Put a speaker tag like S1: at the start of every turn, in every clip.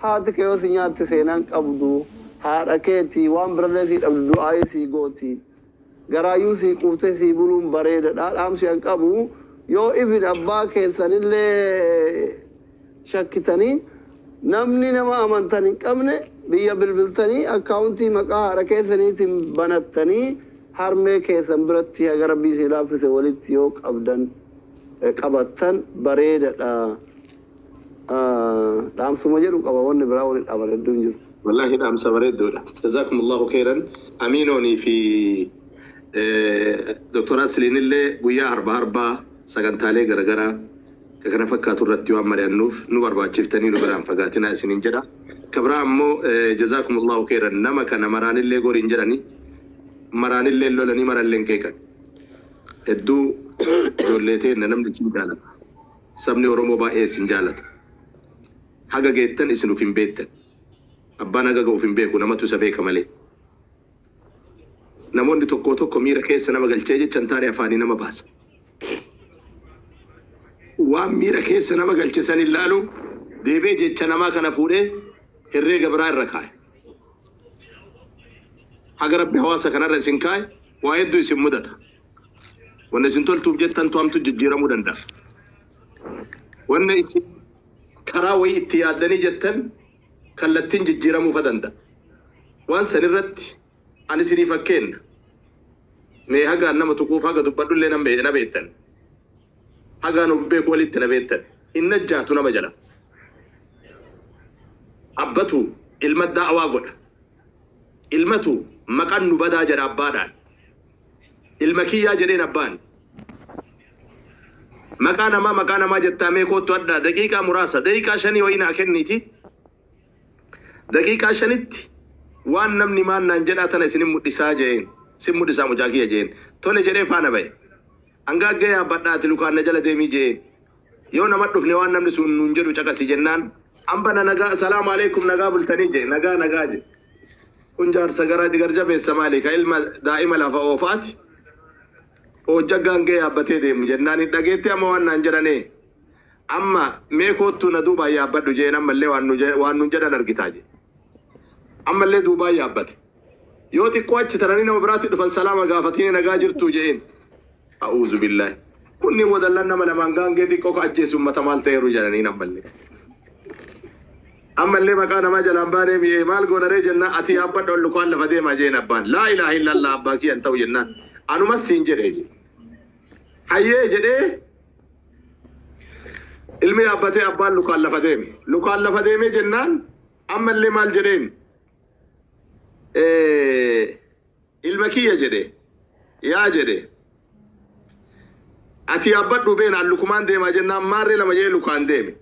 S1: هاتك يوسينات سينان قبضو هذا كيتي وان برلتي أبدو آيسي قوتي غرايوسي قوتي بلوم بريدة أمشي أنقبو يو ابن أبا كيسان اللي شكتني نمني نما أمنتني قمني بيا بالبلتني أكاونتي مقا ركيسني بنتني هرمي كيسان برتي أغر بيسي لافس ولدت يوك أبدن قبطن بريدة دام سمجر قبوان براون الأمر الدنجر
S2: والله دام سمريد دولة جزاكم الله خيرا أمينوني في دكتور أسلين اللي ويا أربعة سكنتالي غرغرة كنا فكاتو رتيو أمري النوف نور باتشفتني نبرام فقاتنا سنين جدا كبرامو جزاكم الله خيرا نما كان مران اللي غورين جراني مران اللي لولاني مران لنكيكا هدو جولتين ننمد سنجالة سبني ورمو باقي سنجالة حاجة جيتن اسنو فين بيتن أبانا جاكو فين بيكو نما تسافيك مالي نمون توكو توكو ميرا كيس نما قلتشيجي چنتاري أفاني نما باس وام ميرا كيس نما قلتشساني اللالو ديبي جيتش نما كان فوده هرّي قبرار ركاي حاجة ربي حواسا كان رسنكاي وايدو يسم مدتا وانا سنتول توبجتن توامتو ججيرا مدندا وانا يسم كراوي اتيادني جتن كالتين ججيرا مفدندا وان سنرت أنا سيري فكين مي هاجا نما تقوف هاجا تبادل لنا نبيتن هاجا نبيك وليت نبيتن إن جاتو نبجلا أبتو المدة أواقل المتو مكان نبدا جرى أبادان المكية جرين أبان مكان ما جتامي كو تودع دقيقة مراسة دقيقة شني وين أكنيتي دقيقة شنيت وان نمني مان نانجنا تنا سنم مدسا جين سم مدسا مجاكية جين تولي جري فانا باي أنغا جيا بدنا تلوكان نجلا ديمي جين يو نمت دفني وان نمني سن ننجلو چكا سي جنان أمبنا نغا السلام عليكم نغا بلتني جي نغا جي كنجار سغرا ديگر جبه سمالي كإلما دائما لفا وفات او جگان جيا بتي ديم جناني دقيتي أما وان نانجراني أما ميكو تو ندوبا يا بدو جين أما اللي وان ننجر نرقتاجي أما اللي دوبا يابت يوتي قواتش ترانين وبراتي دفن سلامة غافتين نغاجر توجين أعوذ بالله كني ودلنا من مانغان جدي كوكا أجيس أمة مال تيرو جنانين أما اللي مكان ما جلان باني مي مال قونا ريجنا أتي أباد ولقوان لفدي ما جين أبان لا إله إلا الله أباكي أنتو جنان أنو مسين جريجي حيي جدي ilmi abbatee abbaan lukaan lafa deeme jennaan amma illee maal jedheen ilma kiyya jedhe yaa jedhe ati abbadhu beenaan lukumaan deemaa jennaan maarree lama jedhee lukaan deeme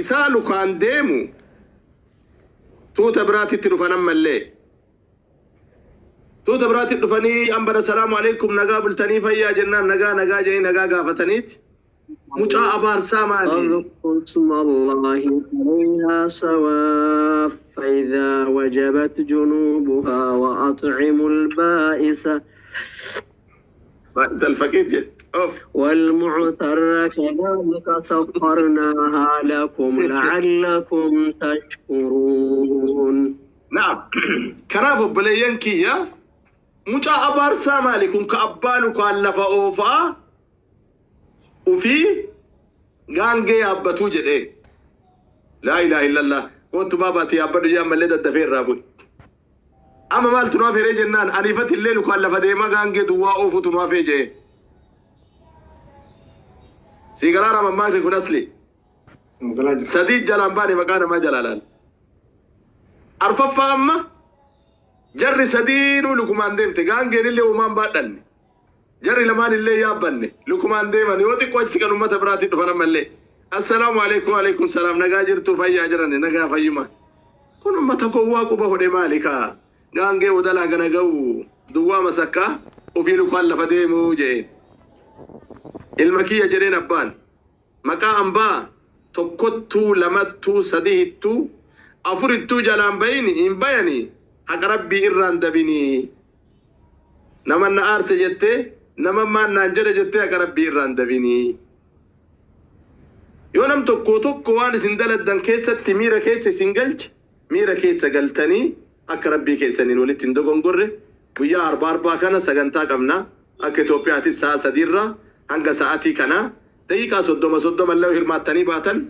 S2: isaa lukaan deemu tuuta biraatitti dhufan ammallee tuuta biraatitti dhufanii ambara salaamu alaikum nagaa bultanii fayyaa jennaan nagaa jedhee nagaa gaafataniiti متى أبار سامعني
S3: اذكر اسم الله عليها سواء فإذا وجبت جنوبها وأطعموا البائس
S2: الفقير جد
S3: والمعتر كذلك سخرناها لكم لعلكم تشكرون.
S2: نعم كناف بلينكي يا متى أبار سامالكم كأبالك ألف أوفا وفي غانجي أبتو جدي لا إله إلا الله كنت باباتي أبدو جام مليد الدفير رابون أما مال تنوافي رجنان أنيفت الليل وكالف ديما غانجي دواء أوفو تنوافي جي سيقرارا مماك لكو نسلي سديد جلان مكان ما جلالان أرففا أما جري سدينو لكمان ديمتي غانجي اللي ومان بادن جري لمان اللي يابني لكمان ديما يوتي قوش سكن أمة براتي دفنا ملي السلام عليكم وعليكم السلام نغاجر توفي أجرني نغا فيما كن أمة قواكو بهو دي مالكا غانجي ودلا غنغو دوا مسكا وفي لكوان لفديمو جين المكية جرين أبان مكا أمبا تقوتو لمتو سديهتو أفردتو جلان بيني إن بيني حق ربي إران دبيني نمان أرس جتة نمان ما نانجر جتة حق ربي إران دبيني يونم تقوتو كوان سندل الدن كيسة تميرة كيسة سنجلج ميرا كيسا قلتني أكا ربي كيسانين ولتين دوغن قرر ويا أربع كان سجنتا قمنا أكا توبياتي الساعة سديرة هنگا ساعتي كنا دقيقة صدوما الله هرماتني باتن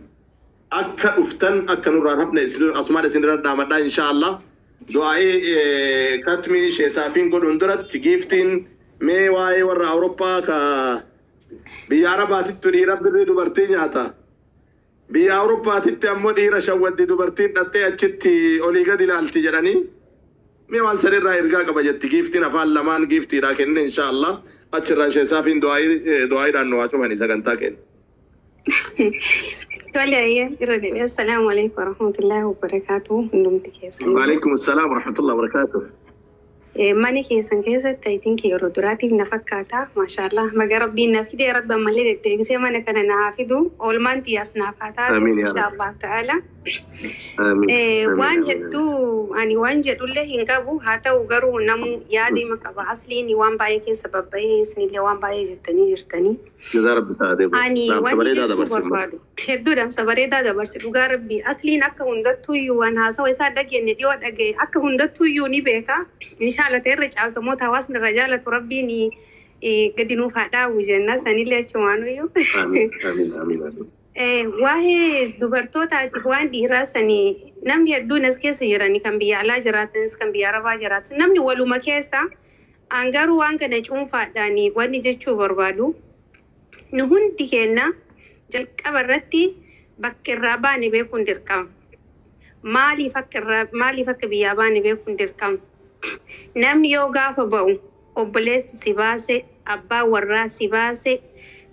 S2: أكا أفتن أكا نوران هبنا أسمان سنرات دامدا إن شاء الله دعائي كاتمي شيسافين قد اندرت تجيفتين مي واي ورا أوروبا كا بياربات التني رب دبرتين ياتا بيا أوروبا تتأمل إيرا شوّد دبرتين نتى أشتي أوليغا دلالتي جراني مي وان سرير رايرغا كبجت جيفتين أفعل لمان جيفتي راكن إن شاء الله أشرا شيسافين دعائي رانو أشوف هني سكنتا كن
S4: السلام عليكم ورحمة الله وبركاته.
S2: وعليكم السلام ورحمة الله وبركاته.
S4: ماني كيسان كيسة تايتين كي يردراتي بنفكاتا ما شاء الله ما ربي نفيد يا رب ما اللي تبي ما نكنا نعافده أول ما أنتي أصنافاتا إن شاء الله تعالى.
S2: آمين.
S4: وان جدو يعني وان جدو له ينقبو هاتا وقرو نمو يادي مكبا أصلي وان باي كي سبب باي سني وان باي جرتني.
S2: جزا رب تعالى.
S4: يعني وان جدو بربادو. هدو دم سبريدا دبرس دوغا ربي أصلي نكا هندتو يوان هاسا ويسا دقي نديو دقي أكا هندتو يوني بيكا إن شاء الله ترجع تموت هواسن الرجالة ربيني قد نوفا وجنة سني اللي تشوانو يو.
S2: آمين.
S4: واحد دبرتوتا تفوان ديرا سني نمني يدو ناس كيسا يراني كان بيا علا جراتنس كان بيا ربا جرات نمني ولو ما كيسا أنغارو وانك نجوم فاداني واني جتشو بربادو نهون تيكينا جل كبرتي بكر راباني بيكون دركام مالي فك بياباني بيكون دركام namni yoo gaafa ba'u obboleessi si baase abbaa warraa si baase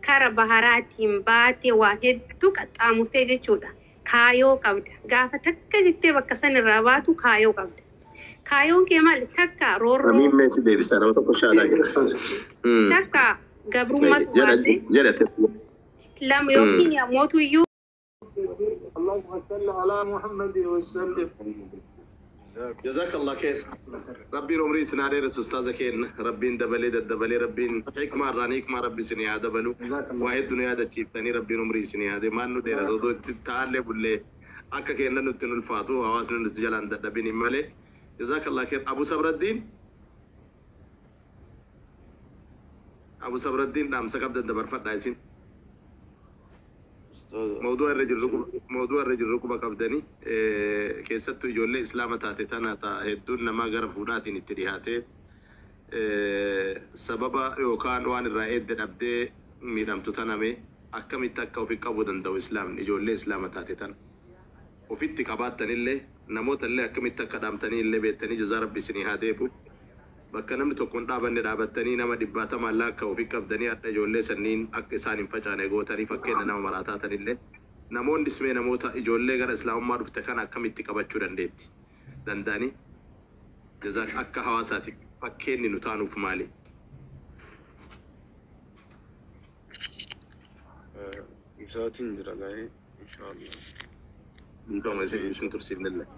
S4: kara baharaatiin baate waan hedduu qaxxaamurtee jechuudha. Kaayoo qabda. Gaafa takka jettee bakka san irraa baatu kaayoo qabda. Kaayoon kee maali? Takka roorroo.
S2: Amiin meessi deebisaa nama tokko shaalaa jira.
S4: Takka gabrummatu baase.
S2: Jedhate.
S4: Lama yookiin yemmootu iyyuu.
S1: اللهم صل على محمد وسلم.
S2: جزاك الله خير. ربي عمري سنادر أستاذ كين ربي دبلي ربي حكمة رانيك ما ربي سني هذا بلو واحد دنيا هذا شيء ثاني ربي عمري سني هذا ما إنه ده دو تعال بقول أكا كينا نتنو الفاتو هواسنا نتجال عند دبني ماله جزاك الله خير. أبو صبر الدين نام سكاب دبر فت دايسين موضوع الرجل ركوبة كبدني كيستو يقول إسلام تاتنا هدون نما غرفونات نتريهاته سببا يوكان وان الرائد أبدي ميدام تتنامي أكمل تكا وفي قبودن دو إسلام يقول إسلام تاتنا وفي التكابات اللي نموت اللي أكمل تكا دامتني اللي بيتني جزا ربي سني هاديبو bakka namni tokkoon dhaabanne dhaabattanii nama dhibbaata maallaqaa ofii qabdanii adda ijoollee sanniin akka isaan hin facaane gootanii fakkeenya nama maraataa tanillee namoonni ismee namoota ijoollee gara islaamummaa dhufte kana akkamitti qabachuu danda'anii jazaa akka hawaasaati fakkeenyi nu taanuuf maali?
S5: Isaatiin jira gaa'ee inshaallah.
S2: Hunduma isin tursiifnillee.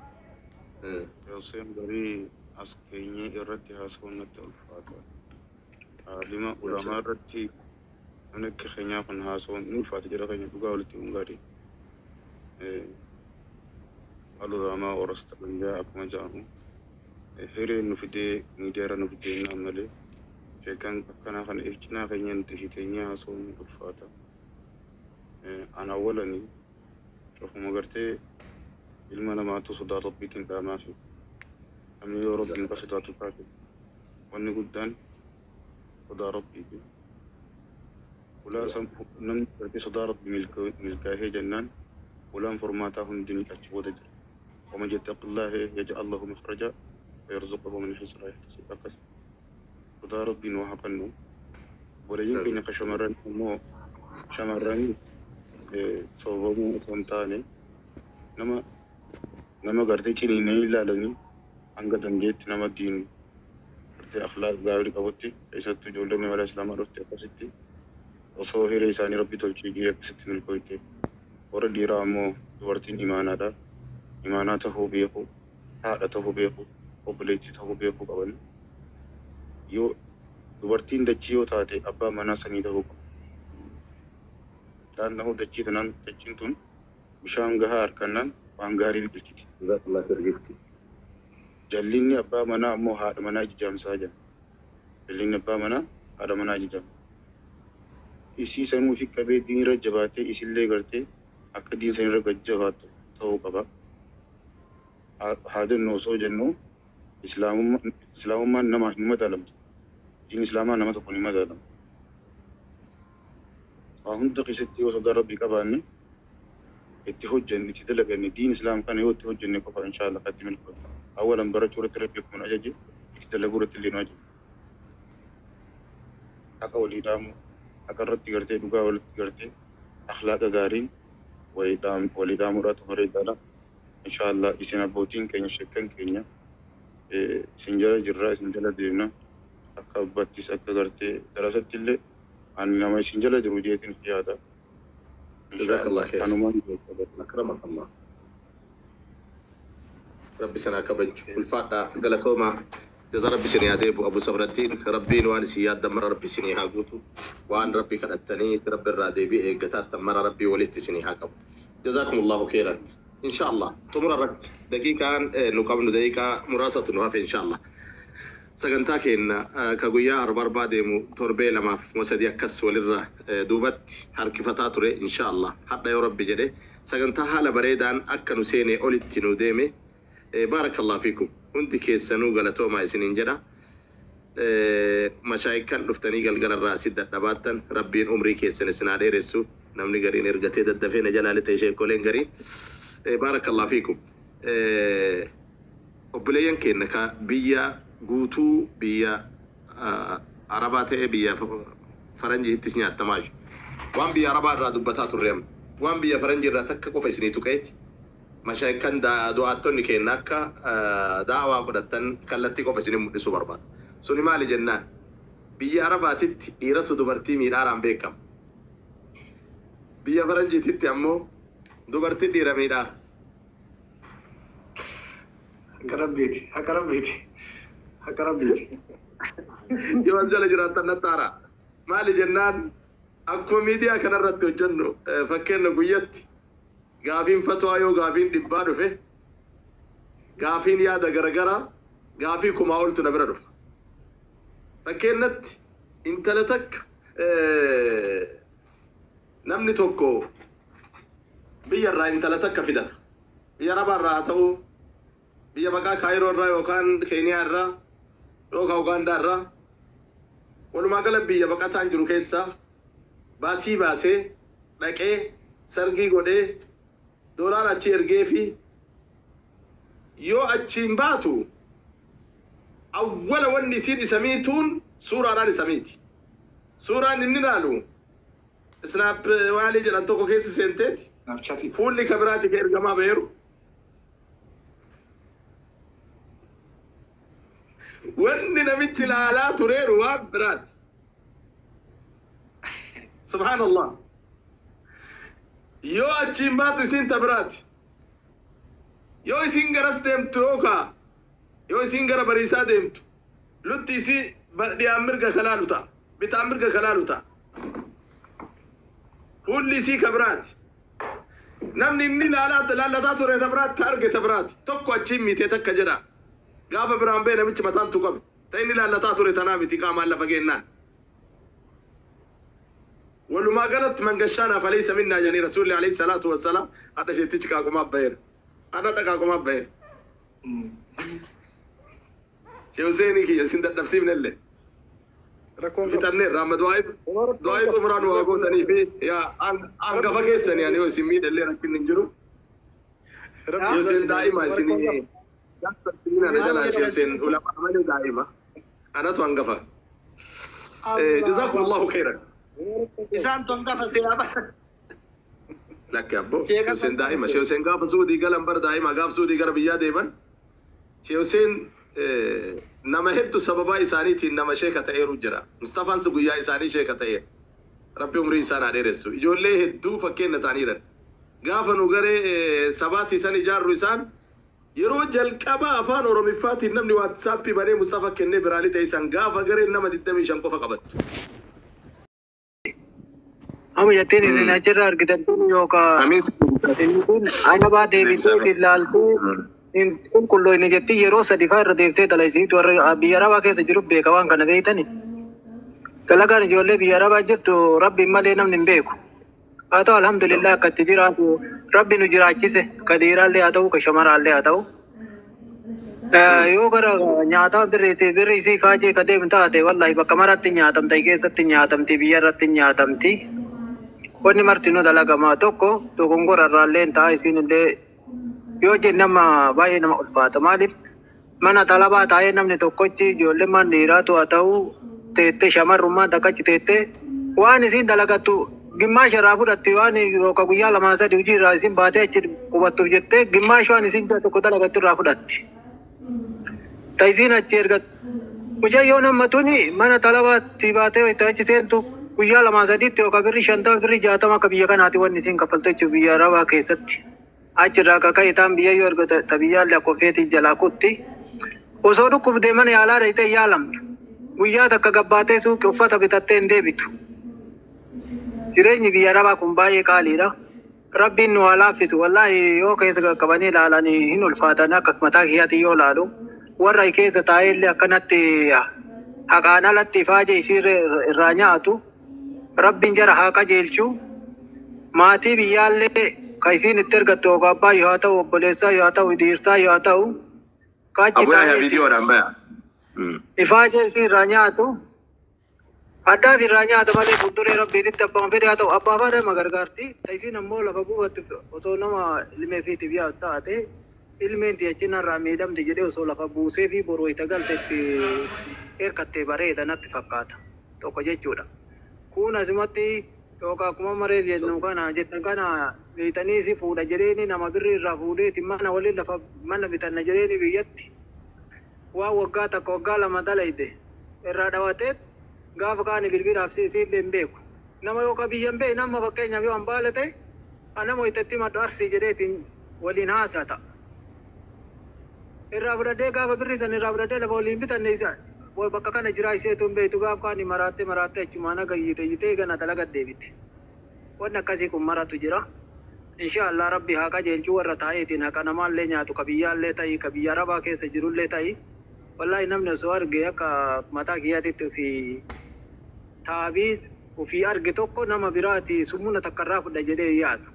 S5: Yooseen garii askeenya irratti haasawannatti ulfaata. Lima ulamaa irratti namni akka keenyaa kan haasawan ni ulfaata jira keenya dhugaa walitti hungaadhi. Al-ulamaa warasta gandaa akkuma jedhamu hireen nu fidee miidiyaarra nu fidee naan malee sheekan akkanaa kana ejjinaa keenya nuti hiteenyaa haasawan ni ulfaata. Ana awwalanii cofuma gartee ilma namaatu sodaa rabbiitiin dhaamaa fi أمي ربي نقصدها تفاكر وأني قدان صدى ربي ولا نم في صدى ربي ملكاه جنان ولا انفرماته دين كتشود ومن يتق الله يجعل له مخرجا ويرزقه من حيث لا يحتسب أكس صدى ربي وحقنه ولا يمكن كشمران مو شمران صوبه وانتاني نما قرتي تشيليني لا لني anga dangeetti nama diinu irratti akhlaaq gaarii qabutti keessattuu ijoolleen mala islaamaa dhufte akkasitti osoo hiree isaanii rabbi tolchee gahee akkasitti milkooyte warra dhiiraa ammoo dubartiin imaanaadha imaanaa tahuu beeku haadha tahuu beeku obboleettii tahuu beeku qaban yoo dubartiin dachii yoo taate abbaa manaa sanii tahuu qabu naannoo dachii tanaan dachiin tun bishaan gahaa harkannaan waan gaarii biqilchiti
S2: جزاك الله خير جفتي
S5: جليني أبا منا مو هذا منا جام ساجا جليني أبا منا هذا منا جام इसी सनू फिर कभी दिन रज जबाते इसलिए करते अकदी दिन रज जबाते तो कबा हादर नौसो जन्नो इस्लाम में नमा हिम्मत आलम जिन इस्लाम नमा तो पुनिमा आलम आहुन तक इसे त्यो सदा रब्बी का बाने इत्तेहोज जन्नी चीज़ लगने दीन इस्लाम का नहीं इत्तेहोज जन्ने को पर इंशाअल्लाह कदम को अवल अंबर चोर तेरे पे कौन आजा जी इस्तेला गुरु तिल्ली ना जी अका वली दाम अगर रत्ती करते दुगा वली करते अखलाक गारी वली दाम उरात हमारे दाला इंशाअल्लाह इसे ना बोटिंग कहीं शेकन कहीं सिंजला जिर्रा सिंजला देना अका बत्तीस अका करते दरअसल तिल्ले أنا ما يسنجل جروجية في هذا.
S2: جزاك الله خير.
S5: أنا ما
S2: أكرمك الله. ربي سنا كبج والفاقة قالتهما جزا ربي سني هذا أبو صبر الدين ربي نوان سياد دمر ربي سني هاقوتو وان ربي كنتني ربي الرادي بي قتات دمر ربي ولدت سني هاقب. جزاكم الله خيرا. إن شاء الله تمر الرد دقيقة نقابل دقيقة مراسة نوافي إن شاء الله. sagantaa keenya ka guyyaa arbarbaa deemu torbee lamaaf mosadii akkas walirra duubatti harkifataa ture inshaallah hadha yoo rabbi jedhe sagantaa haala bareedaan akka nu seenee olitti nu deeme baarakallahu fiikum hundi keessanuu galatoomaa isiniin jedha mashaayikan dhuftanii galgalarraa asit dadhabaattan rabbiin umrii keessan isinaa dheeressu namni gariin ergatee daddafee na jalaa lixee sheekoleen gariin baarakallahu fiikum obboleeyyan keenya ka biyya guutuu biyya arabaa ta'e biyya faranjii ittis nyaattamaa jiru. Waan biyya arabaa irraa dubbataa turreem. Waan biyya faranjii irraa takka qofa isinii tuqeeti. Mashaayikan du'aattonni keenya akka daawaa godhatan kallattii qofa isinii mul'isuu barbaada. Suni maali jennaan? Biyya arabaatitti dhiiratu dubartii miidhaaraan beekama. Biyya faranjiititti ammoo dubartii dhiira miidhaa. Akka rabbiiti. Yoo as jala jiraattan nattaara. Maali jennaan akkuma miidiyaa kanarratti hojjennu fakkeenya guyyatti gaafiin fatwaa yoo gaafiin dhibbaa dhufe gaafiin yaada garagaraa gaafii kumaa oltu na bira dhufa. Fakkeenyatti intala takka namni tokko biyyarraa intala takka fidata. Biyya arabaarraa haa ta'u biyya maqaa kaayiroo irraa yookaan keeniyaa irraa yookaan ugaandaa irraa walumaa gala biyya baqataan jiru keessaa baasii baasee dhaqee sargii godhee doolaara achi ergee fi yoo achiin baatu awwala wanni isiin isa miituun suuraadhaan isa miiti. Suuraan inni ilaalu snaap waalii jedhan tokko keessa seenteeti fuulli kabiraatiif ergamaa beeru. wanni namichi ilaalaa tureeru waan biraati. Subhaanallah. Yoo achiin baatu isiin tabiraati. Yoo isiin garas deemtu yookaan yoo isiin gara bariisaa deemtu lutti isii dhiyaan mirga kalaalu ta'a. Bitaan mirga kalaalu ta'a. Fuulli isii kabiraati. Namni inni laallataa ture tabiraatti arge tabiraati. Tokko achiin miitee takka jedha. Gaafa biraan bee namichi mataan tuqame. Ta'inni laallataa ture tanaa miti qaamaan lafa geennaan. Walumaa galatti mangashaanaaf alaysa minnaa jedhanii rasuulli alayhi salaatu wassalaam hadha sheettichi qaaqumaaf baheera. Hadha qaaqumaaf baheera. Shee Huseenii kiyya isin dadhabsiifne illee. Fitannee Raamma du'aayi xumuraan waa gootanii fi hangafa keessanii ani yoo isin miidha illee rakkinni hin jiru. Yoo isin daa'ima isinii أنا جالس ياسين ولا بعمل دائما أنا توانقفه جزاكم الله خيرا إنسان توانقفه سيابا لك يا أبو ياسين دائما ياسين قاف سودي قلم بر دائما قاف سودي قربية دائما ياسين نما هدو سببا إساني تين نما شيء كتير وجرا مصطفى سقويا إساني شيء كتير ربي عمري إنسان عليه رسول يقول لي هدو فكين نتانيرن قاف نوغري سبات إساني جار رسان yeroo jalqaba afaan oromiffaatti namni WhatsApp banee Mustafa kennee biraalii ta'e san gaafa gareen nama 25 qofa qabattu.
S3: Amma yattiin isin achirra argitan yookaan
S6: أنا بعد بيتو تلالتو إن كله إن جتي يرو سديفا رديفته تلاقي تور بيارا باكي سجروب بيكوان كنا بيتني تلاقي نجولة بيارا باجتو ربي ما لنا من بيكو atau alhamdulillah katijira rabbi nu jiraachise kadiiraallee haa ta'u kashamaraallee haa ta'u yoo gara nyaata birri isii faajee ka deemu taate wallahi bakka maratti nyaatamti keessatti nyaatamti biyya irratti nyaatamti wanni martinuu dalagamaa tokko dogongora irraallee ta'a isiinillee yoo jenne nama baay'ee nama ulfaata maaliif mana talabaa taa'ee namni tokkochi ijoollee man dhiiraatu haa ta'u teettee shamarrummaan takkachi teettee waan isiin dalagattu gimaash irraa fudhatti waan yookaan guyyaa lamaa sadii hojii irraa isin baatee achi qubattuuf jettee gimaash waan isin tokko dalagattu irraa fudhatti. Taisiin achi ergatti. Mucayyoo nammatuni mana talabaatti baatee itti achi seentu guyyaa lamaa sadiitti yookaan birri 50 birri 60 akka biyya kanaati wanni isin kaffaltu jechuudha biyya Arabaa keessatti. Achi irraa kaka'e taan biyya yoo ergata biyyaallee akka ofeetii jalaa kutti. Osoo dhukkubdee mana yaalaa dhayitee yaalamtu. Guyyaa takka gabbaatee suuqii uffata bitattee hin deebitu. Jireenyi biyya Arabaa kun baay'ee qaaliidha. Rabbiin nu haa laaffisu. Wallaahi yoo keessa qaqqabanii ilaalanii hin ulfaatan akka mataa kiyyaatti yoo ilaalu. Warra keessa taa'ellee akkanatti haqaan alatti faajee isii irraa nyaatu. Rabbiin jara haa qajeelchu. Maatii biyyaallee kan isiin itti ergattu yookaan abbaa yoo haa ta'u obboleessaa yoo haa ta'u dhiirsaa yoo haa ta'u. Kaachi taa'ee ifaajee isii irraa nyaatu. Addaa birraa nyaata malee fuulduree rabbiitti abbaan fedhe haa ta'u abbaa faadha magargaarti. Taisiin ammoo lafa buufatti osoo nama ilmee fiitiif yaadu taate ilmeen achi narraa miidhamte jedhee osoo lafa buusee fi boroo itti galtetti hirkattee bareeda natti fakkaata tokko jechuudha. Kun asumatti yookaan akkuma maree jennu kana jedhan kana beetanii si fuudha jedheeni nama birrii irraa fuudheeti mana waliin lafa mana bitanna jedheeni biyyatti waan waggaa takka waggaa lama dalayte irraa dhawateet gaafa kaani bilbilaaf siillee hin beeku. Nama yookaan biyya hin beeku nama fakkeenyaaf yoo hambaala ta'e nama itti maddu arsii jedheetiin waliin haasata. Irraa fudhadhee gaafa birrii san irraa fudhadhee lafa waliin bitanne bakka kana jiraa iseetu hin beektu gaafa kaani maraattee achumaan akka hiitee gana dalaga deebite. Wanni akkasii kun maratu jira. Inshaallah rabbi haa qajeelchuu warra taa'eetiin haqa namaallee nyaatu ka biyyaallee ta'ii ka biyya Arabaa keessa jirullee ta'ii. Wallahi namni osoo arge akka mataa kiyyaatitti fi taabii ofii arge tokko nama biraati summuna takka irraa fudha jedhee yaadu.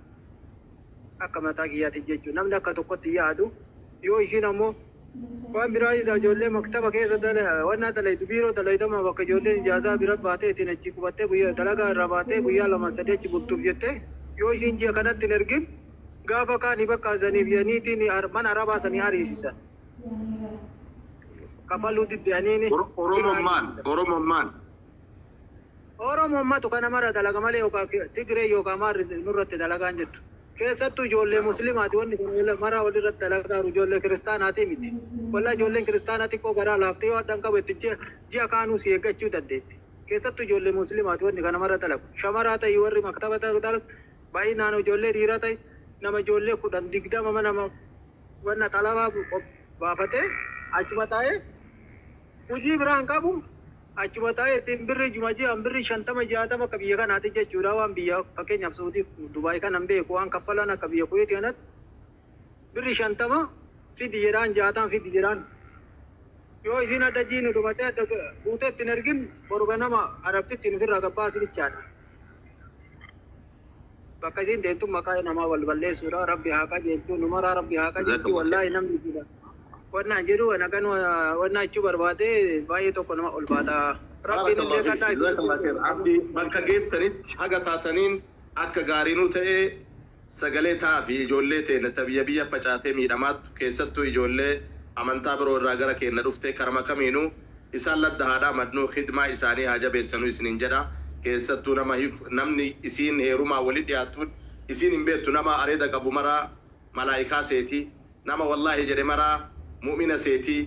S6: Akka mataa kiyyaatti jechuudha. Namni akka tokkotti yaadu yoo isiin ammoo waan biraa isaa ijoollee maktaba keessa wanna dalaytu biiroo dalaytama bakka ijoolleen ijaazaa bira baatee ittiin achi qubattee guyyaa dalagaa irraa baatee guyyaa lama sadii achi bultuuf jettee yoo isiin ji'a kanatti hin ergin gaafa kaanii bakka saniif yaniitiin mana Arabaa sanii ariisisan. Kafalu diddaniini Oromummaatu kana mara dalaga malee yookaan Tigree yookaan maarri nurratti dalagaan jirtu. Keessattuu ijoollee musliimaati wanni kun mara walirratti dalagaa ijoollee kiristaanaati miti. Wallaa ijoolleen kiristaanaati koo garaa laaftee yoo addaan qabu itti ji'a kaanuu si eeggachuu dandeetti. Keessattuu ijoollee musliimaati wanni kana mara dalagu. Shamaraa ta'ii warri maktaba dalagu baay'inaan ijoollee dhiiraa ta'ii nama ijoollee 10-20 nama wanna talabaa baafatee achuma taa'ee hojii biraan qabu achuma taa'ee ittiin birri ji'aan birri 50-60 akka biyya kanaati jechuudha waan biyya fakkeenyaaf Saudii Dubaay kanan beeku waan kaffalan akka biyya Kuweetii kanatti birri 50 fidi jedhaan 60 fidi jedhaan yoo isin adda jiinu dhumatee adda fuutee ittiin ergin boruga nama Arabti ittiin ofirraa gabbaasu bichaadha. Bakka isin deemtu maqaa namaa wal balleessuudha rabbi haa qajeelchuu numaraa rabbi haa qajeelchuu wallaahi namni jira. Wanna jedhu nagan wanna achi barbaade baay'ee tokko nama ol baata. Rabbiin illee kadhaa
S2: abdi bakka geessanitti haga taataniin akka gaariinuu ta'ee sagalee ta'aa fi ijoollee ta'e biyya facaatee miidhamaatu keessattuu ijoollee amantaa biroo irraa gara keenya dhuftee karama kamiinuu isaan ladda haadhaa madnuu khidmaa isaanii haa jabeessanuu isiniin jedha. Keessattuu namni isiin heerumaa walitti dhiyaatuun isiin hin beektu nama areeda qabu maraa malaayikaa seetii nama wallaahi jedhe maraa mu'mina seetii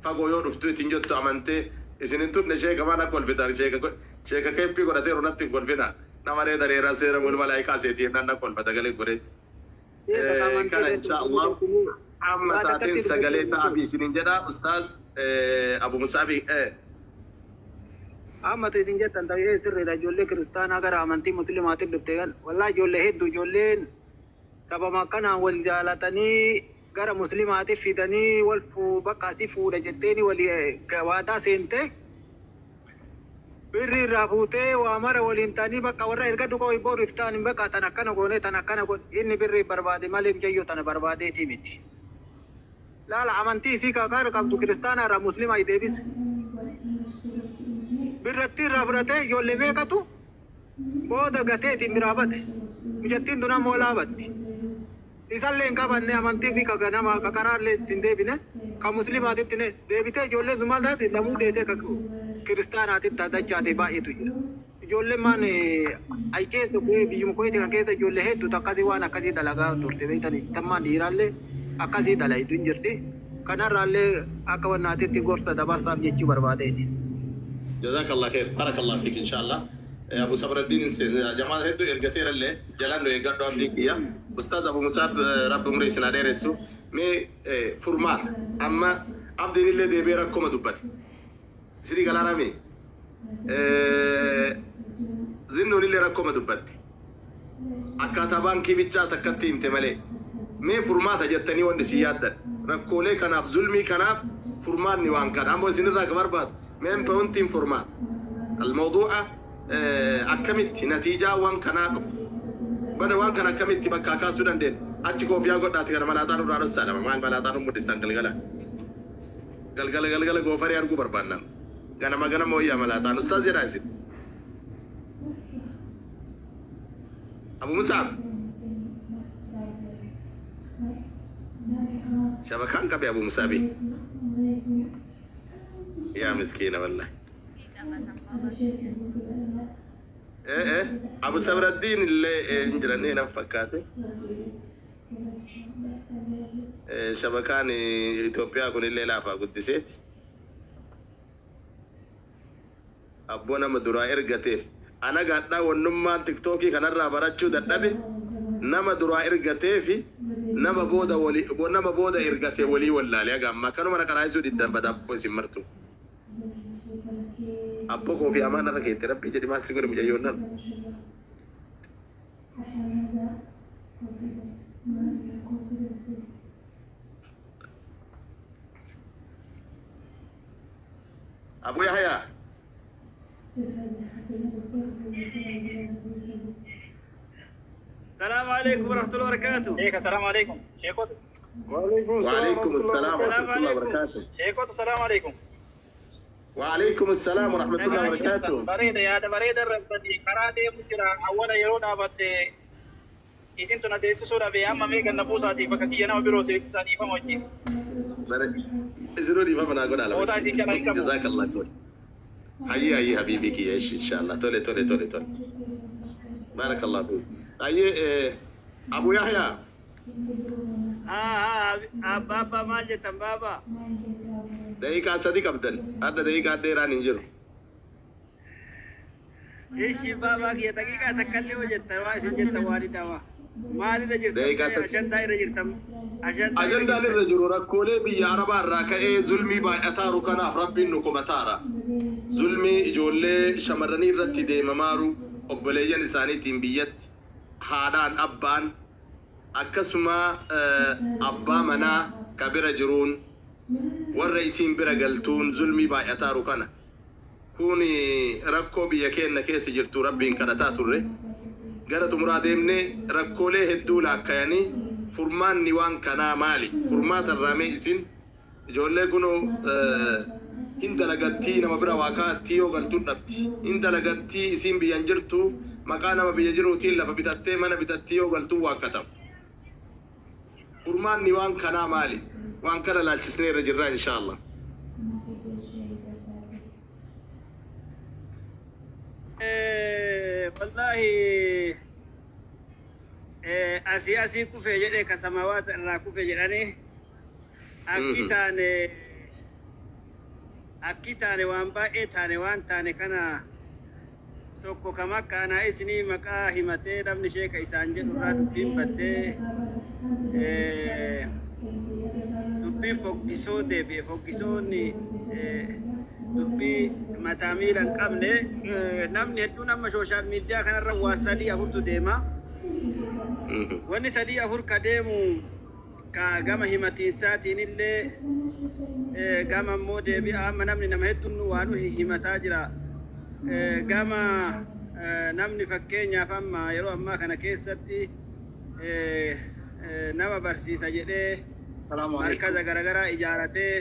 S2: fagoo yoo dhuftu ittiin jettu amantee isinin tunne sheeka mana kolfitan sheeka keeppii godhatee runatti hin kolfina nama reeda reeraa seera mul malaayikaa seetii nanna kolfata galee godhetti. Kana inshaallah amma taateen sagalee ta'aa fi isinin jedha ustaaz Abu Musaafi.
S6: Amma isin jettan ta'ee sirriidha ijoollee kiristaanaa gara amantii musliimaatiin dhufte kan wallaahi ijoollee hedduu ijoolleen sababa kana wal jaalatanii gara muslimaatiif fidanii wal bakkaasii fuudha jetteeni wal gabaataa seentee birri irraa fuutee waa mara waliin ta'anii bakka warra erga dhugoo booru iftaan hin bakka tan akkana goone tan akkana inni birri barbaade malee mucayyoo tana barbaadeetii miti. Laala amantii isii kaakaar qabdu kiristaanaa irraa muslimaa deebise. Birratti irraa fudhatee ijoollee meeqatu booda gateetiin biraa bate. Mucattiin tun ammoo laabatti. Isallee hin qabanne amantii fi kaganama kakaraallee ittiin deebine kan muslimaatitti deebitee ijoolleen sun maal taate namuu deetee kiristaanaatitti dachaate baay'eetu jira. Ijoolleen maan aykeessa biyyuma koyeeti kan keessa ijoollee hedduutu akkasii waan akkasii dalagaa turte beektanii tammaan dhiiraallee akkasii dalayitu hin jirti. Kanarraallee akka wannaatitti gorsa dabarsaaf jechuu barbaadeeti.
S2: Jazakallah khair, barakallah fiik inshallah. Abu Sabruddin jamaal hedduu ergateera illee jalaan nu eeggadhu abdii kiyya. Ustaaz Abu Musaab rabbi umrii isin dheeressu mee furmaata amma abdiin illee deebi'ee rakkoma dubbate. Isinii galaaname zinnuun illee rakkoma dubbatti. Akkaataa baankii bichaa takkatti himte malee mee furmaata jettanii wanti si yaaddan rakkoolee kanaaf zulmii kanaaf furmaanni waan kana ammoo isinirraa ka barbaadu meen pa'untiin furmaata. Almawduu'a akkamitti natiijaa waan kanaa dhufu bada waan kana akkamitti bakka kaasuu dandeenya achi koofiyaa godhaati kana malaataan irraa dhossaadha maal malaataan muddistan galgala goofarii arguu barbaannaan ganama wayyaa malaataan ustaaz jedhaa isin Abu Musaab shabakaan qabe Abu Musaabi yaa miskiina wallahi Abu Sabruddin illee injiranii nan fakkaate shabakaan Itoophiyaa kun illee laafaa guddiseeti abboo nama duraa ergateef ana gaadhaa wannummaan tiktookii kanarraa barachuu dadhabe nama duraa ergateefi nama booda ergate walii wallaalee agamma kanuma na karaayisuu diddan badabboo isin martu Abboo koofii amaana irra keetti rabbii jedhi maal si godhe mucayyoon nan. Abu Yahya.
S6: السلام عليكم ورحمة الله وبركاته. شيخ السلام عليكم. شيخوت.
S2: وعليكم السلام ورحمة الله وبركاته.
S6: شيخوت السلام عليكم.
S2: وعليكم السلام ورحمة الله وبركاته.
S6: بريدة يا بريدة ربنا كرادة مجرى أولا يرونا بد إذن تناسيس سورة بيام ميكا نبوساتي فككي أنا بروسيس تاني فموجي.
S2: إذنوا لي فمنا أقول على جزاك الله خير. هيا حبيبي كي إن شاء الله تولي بارك الله فيك. أبو يحيى.
S6: بابا مالجتم بابا.
S2: دقيقة صديق أبدل هذا دقيقة ديران إنجيل
S6: إيش بابا كي دقيقة تكلم وجدت وايس جدت والدا مالي رجعت عشان داير رجعتم
S2: عشان داير رجعوا ركولة بياربا راكئ ظلمي بأثارو كنا ربي نكم أثارا ظلمي جولة شمرني رتي دي ممارو أبليجا نساني تيمبيت هادان أبان أكسما أبا منا كبير جرون والرئيسين برجلتون ظلمي بايعتارو كنا كوني ركو بيكين كيس جرتو ربين كنتاتو ري قالت مرادمني ركو ليه الدولة كياني فرمان نيوان كنا مالي فرمات الراميسين جولي كنو إن دلقتي نما برا واكاتي وقلتو نبتي إن دلقتي اسين بيانجرتو مكانا ما بيجرو تيلا فبتاتي منا بتاتي وقلتو واكتم فرمان نيوان كنا مالي وان كان لا تسنير رجرا إن شاء الله
S6: والله أسي كوفي جدي كسماوات را كوفي جداني أكيتاني وان باء تاني وان تاني كنا tokko kama kana isini maka himate dabni sheeka isaan jedhu irraa dubbiin baddee dubbii fokkisoo deebi'e fokkisoonni dubbii mataa miila hin qabne namni hedduun amma sooshaal miidiyaa kanarra waa sadii afurtu deema
S7: wanni sadii afur ka deemu ka gama himatiisaatiin illee gama immoo deebi'a amma namni nama hedduun waan himataa jira gama namni fakkeenyaaf amma yeroo ammaa kana keessatti nama barsiisa jedhee markaza garagaraa ijaaratee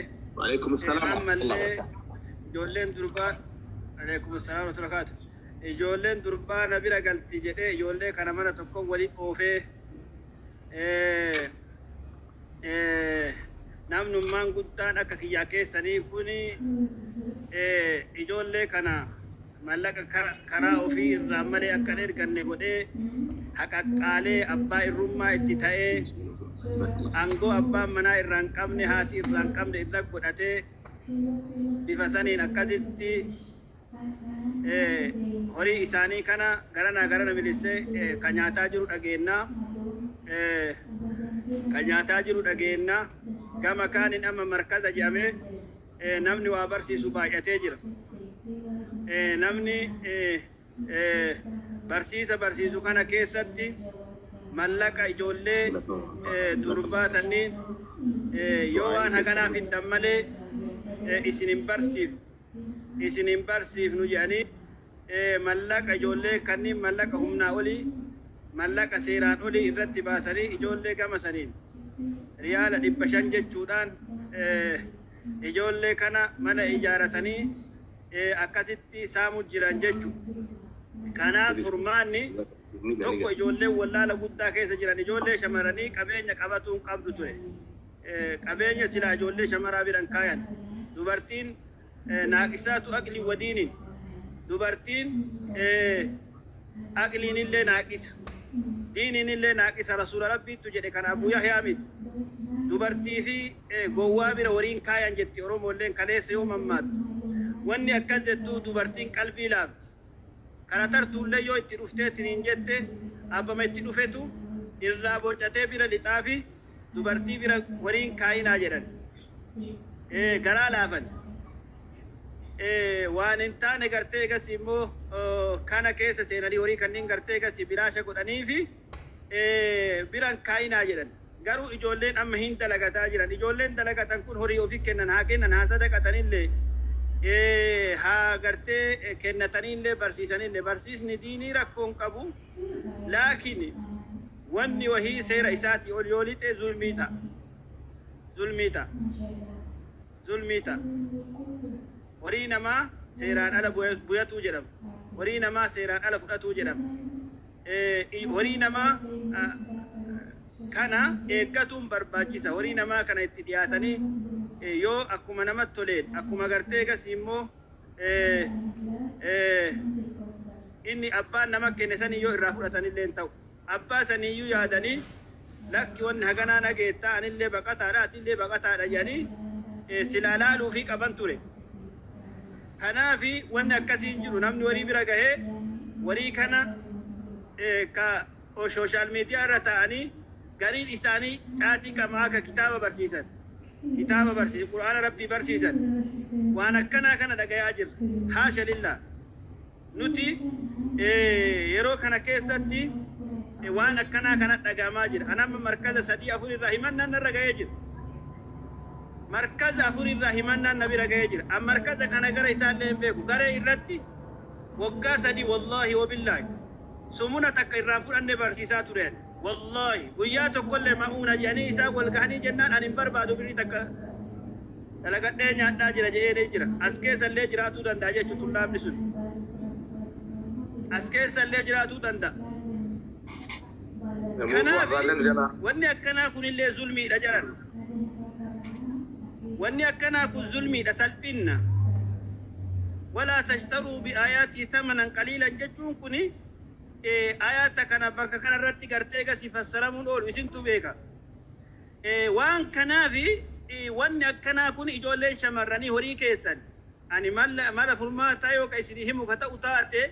S7: ammallee ijoolleen durbaa alaykum assalaam wa rahmatullahi ijoolleen durbaa na bira galti jedhee ijoollee kana mana tokkoon waliin oofee namnummaan guddaan akka kiyyaa keessanii kuni ijoollee kana mallaqa karaa ofii irraa malee akka erganne godhee haqaqqaalee abbaa irrummaa itti ta'ee angoo abbaan manaa irraa hin qabne haati irraa hin qabne irra godhatee bifa saniin akkasitti horii isaanii kana garana milissee kan nyaataa jiru dhageenna gama kaanin amma markaza jedhamee namni waa barsiisu baay'atee jira namni barsiisu kana keessatti mallaqa ijoollee durbaa sanniin yoo waan haganaaf hin malee isin hin barsiifnu jedhanii mallaqa ijoollee kanniin mallaqa humnaa olii mallaqa seeraan olii irratti baasanii ijoollee gama saniin riyaala 500 jechuudhaan ijoollee kana mana ijaaratanii akkasitti saamu jiran jechuudha. Kanaaf furmaanni tokko ijoolleen wallaala guddaa keessa jiran ijoollee shamarranii qabeenya qabatuun qabdu ture. Qabeenya silaa ijoollee shamaraa biran kaayan dubartiin naaqisaatu aqlii wadiiniin dubartiin aqliin illee naaqisa diiniin illee naaqisa rasuula rabbiittu jedhe kana Abuu Yahyaa miti dubartii fi gowwaa bira waliin kaayan jetti Oromoolleen kaleessa yoo mammaattu wanni akkas jettuu dubartiin qalbii laafti kana tartuullee yoo itti dhufteetiin jette abbama itti dhufetu irraa bocatee bira lixaa fi dubartii bira waliin kaayinaa jedhan garaa laafan waan hin taane gartee egas immoo kana keessa seenanii horii kanneen gartee egas biraasha godhanii fi biran kaayinaa jedhan garuu ijoolleen amma hin dalagataa jiran ijoolleen dalagatan kun horii ofii kennan haa kennan haa sadaqatanillee haa gartee kennatanillee barsiisanillee barsiisni diinii rakkoon qabu laakiin wanni wahii seera isaatii ol yoo lixe zulmiita horii namaa seeraan ala buyatuu jedhama horii namaa seeraan ala fudhatuu jedhama horii namaa kana eeggatuun barbaachisa horii namaa kana itti dhiyaatanii yoo akkuma namatti toleen akkuma gartee gas immoo inni abbaan nama kenne sanii yoo irraa fudhatanillee hin ta'u abbaa saniyyuu yaadanii lakki wanni haganaa nageettaa anillee baqataadha atillee baqataadha jedhanii silaa laaluu fi qaban ture kanaafi wanni akkasiin jiru namni warii bira gahee warii kana ka sooshaal miidiyaa irra ta'anii gariin isaanii caatii qamaa akka kitaaba barsiisan qur'aana rabbii barsiisan waan akkanaa kana dhagayaa jirra haasha lillaa nuti yeroo kana keessatti waan akkanaa kana dhagamaa jira anamma markaza 3-4 irraa himannaan narra gahee jira markaza 4 irraa himannaan na bira gahee jira an markaza kana gara isaallee hin beeku garee irratti waggaa 3 wallaahi wabillaahi sumuna takka irraan fudhanne barsiisaa tureen wallaahi guyyaa tokkollee ma'uuna jedhanii isaa wal gahanii jennaan ani hin barbaadu birrii takka dalagadhee nyaadhaa jira jedhee jira as keessallee jiraatuu danda'a jechuun tullaamni sun as keessallee jiraatuu danda'a. Kanaaf wanni akkanaa kunillee zulmiidha jedhan wanni akkanaa kun zulmiidha salphinna walaa tashtaruu biaayaatii thamanan qaliilan jechuun kuni ayata kana bakka kanarratti gartee gasi fassaramuun oolu isintu beeka waan kanaafi wanni akkanaa kun ijoolleen shamarranii horii keessan ani mala furmaataa yoo ka isinii himu ka ta'u taate